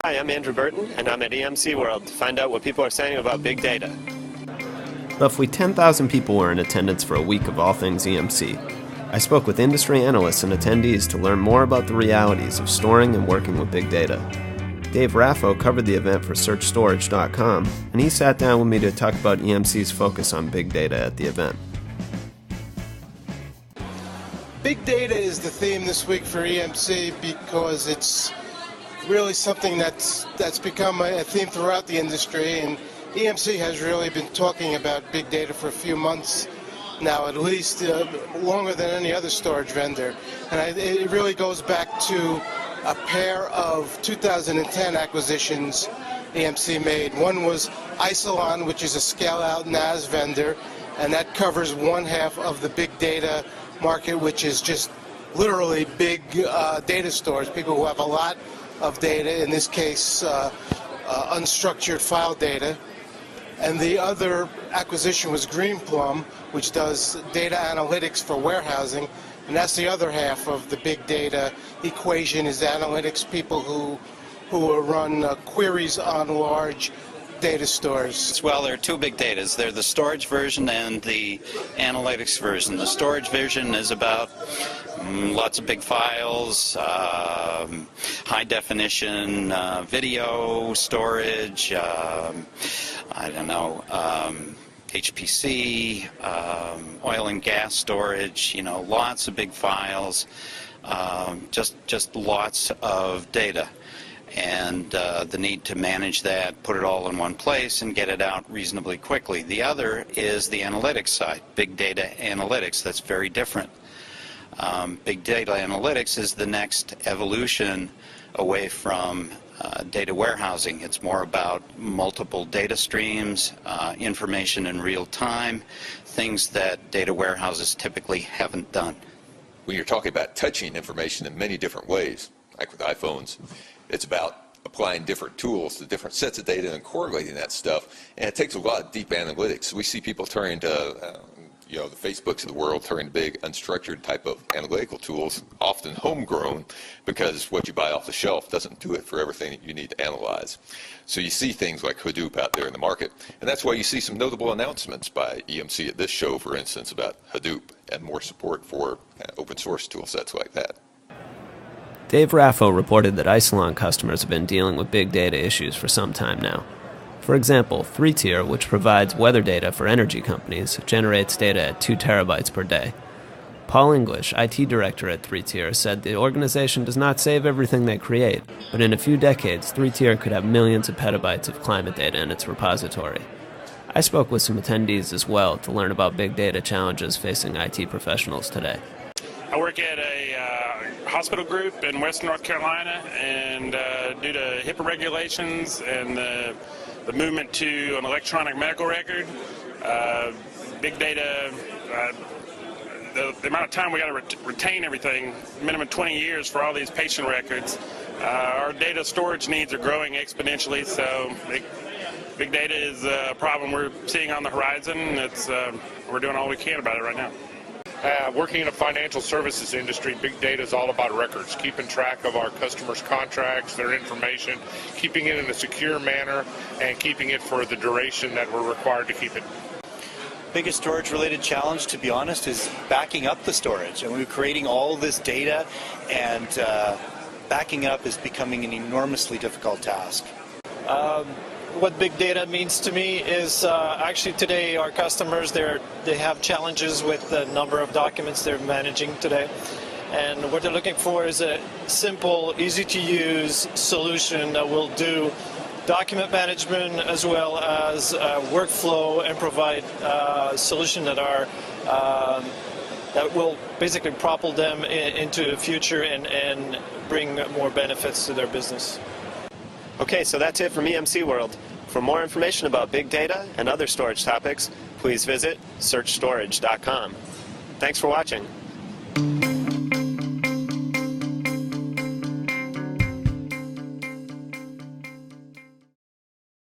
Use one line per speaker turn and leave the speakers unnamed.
Hi, I'm Andrew Burton, and I'm at EMC World to find out what people are saying about big data. Roughly 10,000 people were in attendance for a week of all things EMC. I spoke with industry analysts and attendees to learn more about the realities of storing and working with big data. Dave Raffo covered the event for SearchStorage.com, and he sat down with me to talk about EMC's focus on big data at the event.
Big data is the theme this week for EMC because it's really something that's become a theme throughout the industry, and EMC has really been talking about big data for a few months now, at least longer than any other storage vendor. And it really goes back to a pair of 2010 acquisitions EMC made. One was Isilon, which is a scale-out NAS vendor, and that covers one half of the big data market, which is just literally big data stores, people who have a lot of data, in this case unstructured file data. And the other acquisition was Greenplum, which does data analytics for warehousing, and that's the other half of the big data equation, is analytics people who run queries on large data stores.
Well, there are two big datas. They're the storage version and the analytics version. The storage version is about lots of big files, high definition video storage, HPC, oil and gas storage, lots of big files, just lots of data. And the need to manage that, put it all in one place, and get it out reasonably quickly. The other is the analytics side, big data analytics. That's very different. Big data analytics is the next evolution away from data warehousing. It's more about multiple data streams, information in real time, things that data warehouses typically haven't done.
When you're talking about touching information in many different ways, like with iPhones, it's about applying different tools to different sets of data and correlating that stuff, and it takes a lot of deep analytics. We see people turning to the Facebooks of the world, turning to big unstructured type of analytical tools, often homegrown, because what you buy off the shelf doesn't do it for everything that you need to analyze. So you see things like Hadoop out there in the market, and that's why you see some notable announcements by EMC at this show, for instance, about Hadoop and more support for open source tool sets like that.
Dave Raffo reported that Isilon customers have been dealing with big data issues for some time now. For example, 3Tier, which provides weather data for energy companies, generates data at 2 terabytes per day. Paul English, IT director at 3Tier, said the organization does not save everything they create, but in a few decades, 3Tier could have millions of petabytes of climate data in its repository. I spoke with some attendees as well to learn about big data challenges facing IT professionals today.
I work at a hospital group in Western North Carolina, and due to HIPAA regulations and the movement to an electronic medical record, big data, the amount of time we got to retain everything, minimum 20 years for all these patient records. Our data storage needs are growing exponentially, so big data is a problem we're seeing on the horizon. We're doing all we can about it right now.
Working in a financial services industry, big data is all about records, keeping track of our customers' contracts, their information, keeping it in a secure manner, and keeping it for the duration that we're required to keep it.
Biggest storage-related challenge, to be honest, is backing up the storage. And we're creating all this data, and backing up is becoming an enormously difficult task.
What big data means to me is actually today our customers, they have challenges with the number of documents they're managing today. And what they're looking for is a simple, easy-to-use solution that will do document management as well as workflow, and provide a solution that will basically propel them into the future and bring more benefits to their business.
Okay, so that's it from EMC World. For more information about big data and other storage topics, please visit SearchStorage.com. Thanks for watching.